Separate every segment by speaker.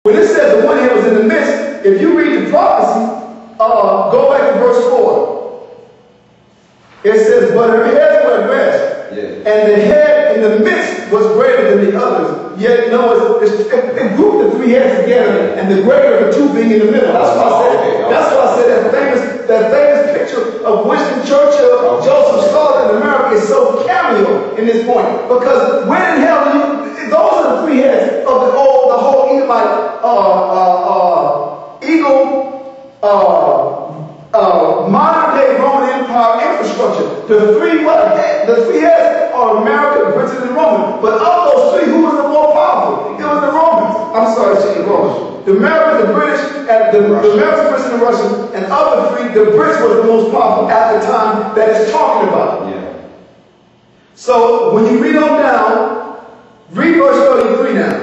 Speaker 1: When it says the one head was in the midst, if you read the prophecy, go back to verse 4. It says, but her heads were at rest, and the head in the midst was greater than the others. Yet, it grouped the three heads together, and the greater of the two being in the middle. That's why I said, that famous picture of Winston Churchill, Joseph Stalin in America is so cameo in this point. Because when in hell, those are the three heads of the whole Edomite, modern day Roman Empire infrastructure. The three heads are America, Britain, and Roman. But of those three, who was the more powerful? It was the Romans. I'm sorry, the Romans. The Americans, the British, and the Americans, British, and Russians, and of the three, the Brits was the most powerful at the time that it's talking about. Yeah. So when you read on down, read verse 33 now.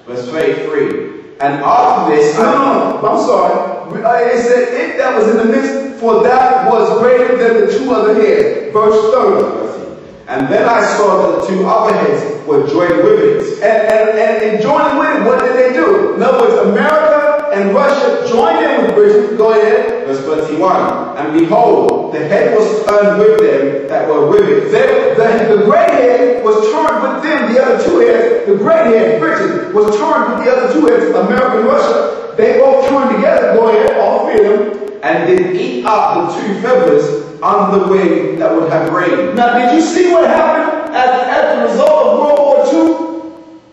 Speaker 2: Verse 33. And after this,
Speaker 1: I'm sorry. It said, it that was in the midst, for that was greater than the two other heads. Verse 30.
Speaker 2: And then I saw that the two other heads were joined with it.
Speaker 1: And in joining with it, what did they do? In other words, America and Russia joined in with Britain. Go ahead.
Speaker 2: Verse 31. And behold, the head was turned with them that were with it.
Speaker 1: The great head was turned with them, the other two heads. The great head, Britain, was turned with the other two heads, America and Russia. They both turned together, go ahead, all three of them.
Speaker 2: And did eat up the two feathers under the wing that would have reigned.
Speaker 1: Now, did you see what happened as the result of World War II?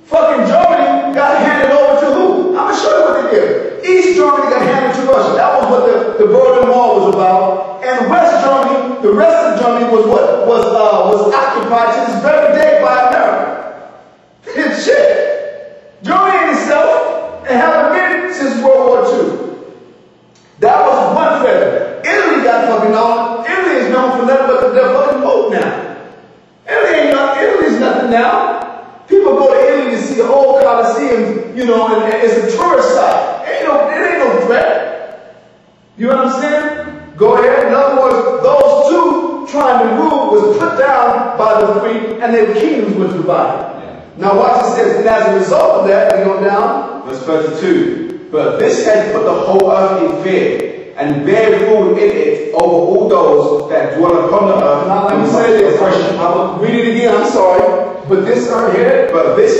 Speaker 1: Fucking Germany got handed over to who? I'm going to show you what they did. East Germany got handed to Russia. That was what the Berlin Wall was about. And West Germany, the rest of Germany was what was occupied to this very day by America. It's shit. Germany in itself, and haven't been since World War II. That was one feather. Italy got fucking on. Italy is known for nothing but their fucking Pope now. Italy's nothing now. People go to Italy to see the old Colosseum, and it's a tourist site. It ain't no threat. You know what I'm saying? Go ahead. In other words, those two trying to rule was put down by the three, and their kingdoms was divided. Yeah. Now watch it says, and as a result of that, we go down.
Speaker 2: Verse 32. But this had put the whole earth in fear, and bare rule in it over all those that dwell upon the earth.
Speaker 1: Now let me say this. I'll read it again. I'm sorry. But this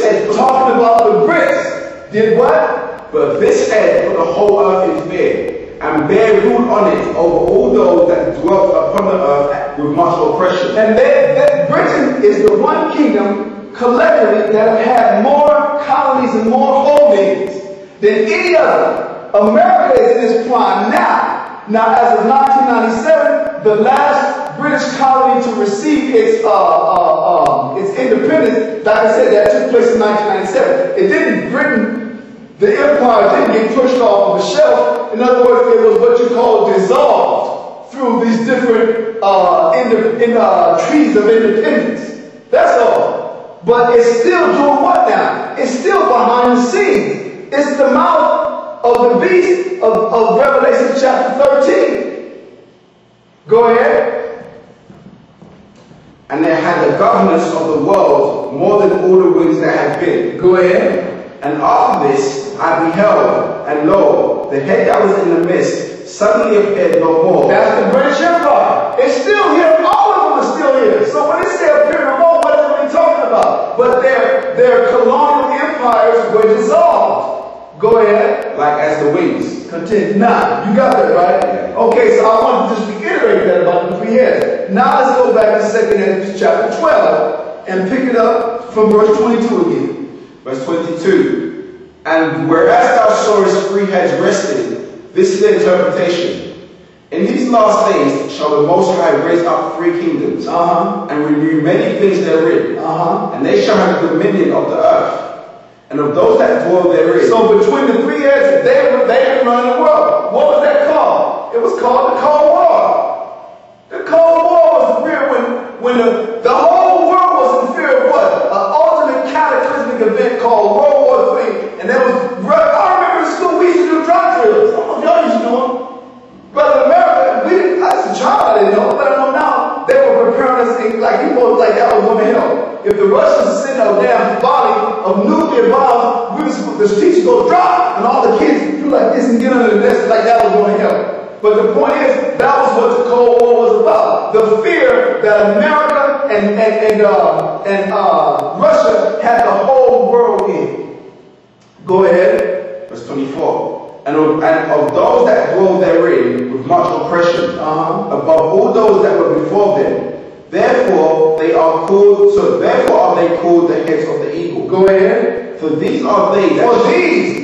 Speaker 1: head, talking about the Brits, did what?
Speaker 2: But this head put the whole earth in fear, and bare rule on it over all those that dwelt upon the earth with much oppression.
Speaker 1: And that Britain is the one kingdom collectively that have had more colonies and more holdings than any other. America is in its prime now. Now, as of 1997, the last British colony to receive its independence, like I said, that took place in 1997. The empire didn't get pushed off of the shelf. In other words, it was what you call dissolved through these different trees of independence. That's all. But it's still doing what now? It's still behind the scenes. It's the mouth of the beast of Revelation chapter 13. Go ahead.
Speaker 2: And they had the governance of the world more than all the wings that had been.
Speaker 1: Go ahead.
Speaker 2: And after this I beheld, and lo, the head that was in the midst suddenly appeared no more.
Speaker 1: That's the British Empire. It's still here. All of them are still here. So when they say appear no more, what is it really talking about? But their colonial empires were dissolved. Go ahead.
Speaker 2: Like as the wings.
Speaker 1: Continue. Now, you got that, right? Yeah. Okay, so I want to just reiterate that about the three heads. Now let's go back to 2 Ezra chapter 12 and pick it up from verse 22 again.
Speaker 2: Verse 22. And whereas thou sawest three heads resting, this is the interpretation. In these last days shall the Most High raise up three kingdoms, and renew many things therein, and they shall have dominion of the earth, and of those that dwell therein. So
Speaker 1: between the three heads, they had run the world. What was that called? It was called the Cold War. The Cold War was the period when the whole world was in fear of what? An ultimate cataclysmic event called World War III. And that was, I remember in school we used to do drug drills. I don't know if y'all used to do them. But in America, as a child I didn't know, but I know now, they were preparing us like people like that was going to hell. If the Russians sent a damn volley of nuclear bombs, the teachers go drop, and all do like this and get under the desk like that was going to help. But the point is, that was what the Cold War was about. The fear that America and Russia had the whole world in. Go ahead.
Speaker 2: Verse 24. And of those that dwell therein with much oppression, above all those that were before them, therefore are they called the heads of the eagle.
Speaker 1: Go ahead.
Speaker 2: For these are they that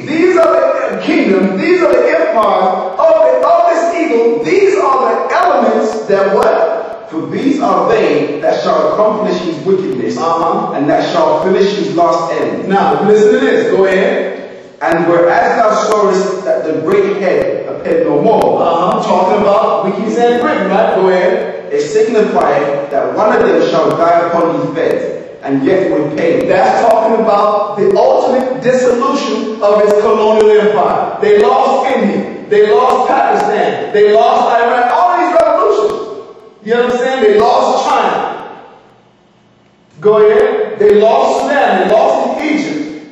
Speaker 1: these are the kingdoms, these are the empires of this eagle. These are the elements that what?
Speaker 2: For these are they that shall accomplish his wickedness, and that shall finish his last end.
Speaker 1: Now, listen to this. Go ahead.
Speaker 2: And whereas thou sawest that the great head appeared no more,
Speaker 1: talking about wickedness and Britain, right? Go ahead.
Speaker 2: It signified that one of them shall die upon his bed, and yet with pain.
Speaker 1: That's talking about the ultimate dissolution of its colonial empire. They lost India. They lost Pakistan. They lost Iran. All these revolutions. You know what I'm saying? They lost China. Go ahead. They lost Sudan. They lost Egypt.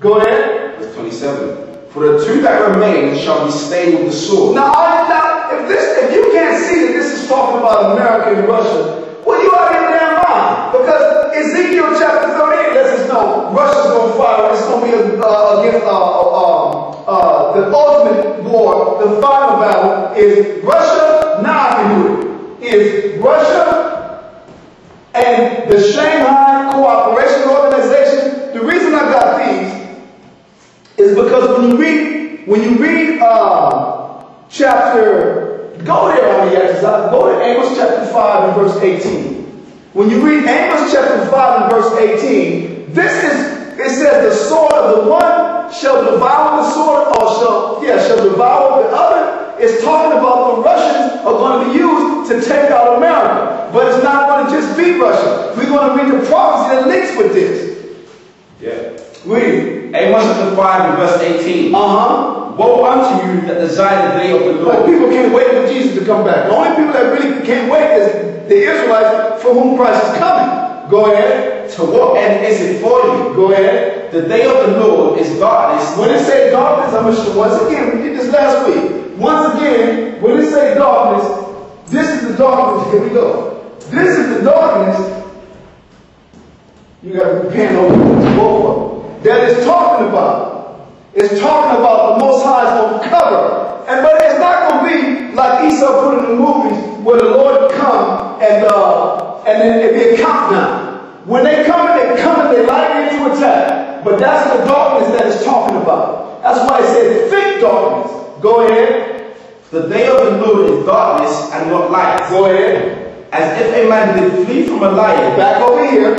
Speaker 1: Go ahead.
Speaker 2: Verse 27. For the two that remain shall be slain with the sword.
Speaker 1: Now if you can't see that this is talking about America and Russia, well, you out of your damn mind. Because Ezekiel chapter 38 lets us know Russia's going to fire. It's going to be against the ultimate war. The final battle is Russia. Now I can do it. Is Russia and the Shanghai Cooperation Organization. The reason I got these is because when you read chapter, go there on the exercise, go to Amos chapter 5 and verse 18. When you read Amos chapter 5 and verse 18, it says the sword of the one shall devour the sword, or shall devour the other. It's talking about the Russians are going to be used to take out America. But it's not going to just be Russia. We're going to read the prophecy that links with this.
Speaker 2: Yeah.
Speaker 1: Read.
Speaker 2: Amos chapter 5 and verse 18. Woe unto you that desire the day of the Lord.
Speaker 1: But people can't wait for Jesus to come back. The only people that really can't wait is the Israelites for whom Christ is coming. Go ahead.
Speaker 2: To what end is it for you?
Speaker 1: Go ahead.
Speaker 2: The day of the Lord is darkness.
Speaker 1: When it says darkness, I'm going to show once again, we did this last week. Once again, when it says darkness, this is the darkness. Here we go. This is the darkness. You got to be paying over both of them. That it's talking about. It's talking about the Most High is going to cover. But it's not going to be like Esau put in the movies where the Lord would come and then it'd be a countdown. When they come in, they light into attack. But that's the darkness that it's talking about. That's why it says thick darkness. Go ahead.
Speaker 2: The day of the Lord is darkness and not light.
Speaker 1: Go ahead.
Speaker 2: As if a man did flee from a lion.
Speaker 1: Back over here.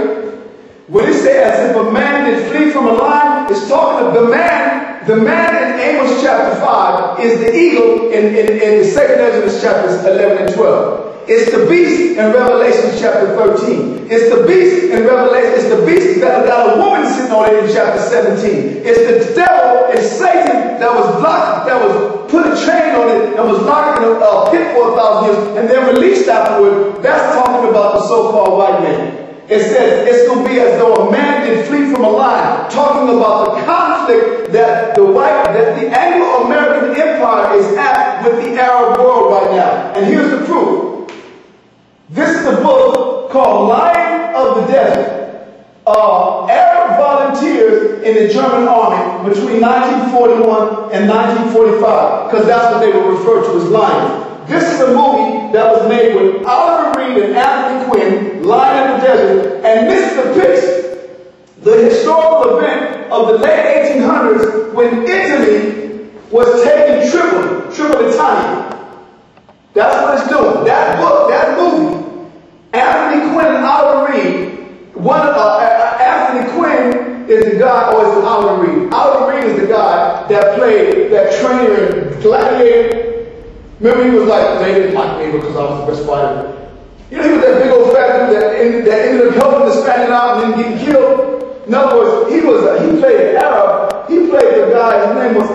Speaker 1: When it says as if a man did flee from a lion, it's talking of the man in Amos chapter 5 is the eagle in the second Exodus chapters 11 and 12. It's the beast in Revelation chapter 13. It's the beast in Revelation. It's the beast that got a woman sitting on it in chapter 17. It's the devil and Satan that was blocked, that was put a chain on it and was locked in a pit for 1,000 years and then released afterward. That's talking about the so-called white man. It says it's going to be as though a man did flee from a lion, talking about the conflict that the Anglo-American empire is at with the Arab world right now. And here's the proof. This is a book called Lion of the Desert. Arab volunteers in the German army between 1941 and 1945, because that's what they were referred to as lions. This is a movie that was made with Oliver Reed and Anthony Quinn, Lion of the Desert, and this depicts the historical event of the late 1800s when Italy was taking Tripolitania. That's what it's doing. That book, that movie, Anthony Quinn and Oliver Reed, Anthony Quinn is the guy, or is it Oliver Reed? Oliver Reed is the guy that played that trainer in Gladiator. Remember, he was like, they didn't like me because I was the best fighter. You know, he was that big old fat dude that ended up helping the Spaniard out and then getting killed. In other words, he played an Arab. He played the guy, his name was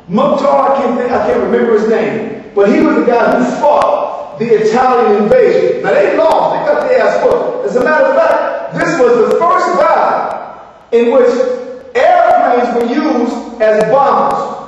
Speaker 1: Mukhtar, I can't remember his name. But he was the guy who fought the Italian invasion. Now they lost, they got their ass whooped. As a matter of fact, this was the first battle in which airplanes were used as bombers.